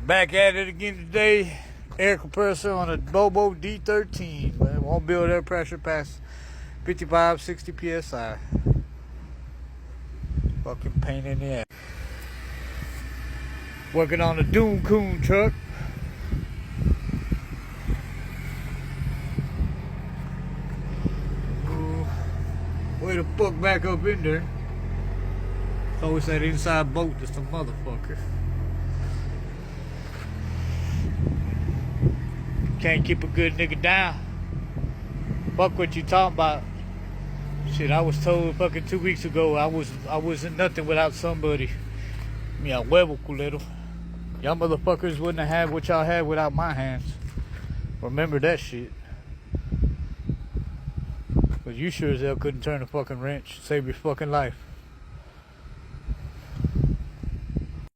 Back at it again today. Air compressor on a volvo D13. Man, won't build air pressure past 55, 60 psi. Fucking pain in the ass. Working on a Doom Coon truck. Way the fuck back up in there. It's always that inside boat that's the motherfucker. Can't keep a good nigga down. Fuck what you talking about. Shit, I was told fucking 2 weeks ago I wasn't nothing without somebody. Me a huevo culero. Y'all motherfuckers wouldn't have had what y'all had without my hands. Remember that shit. Cause you sure as hell couldn't turn a fucking wrench, save your fucking life.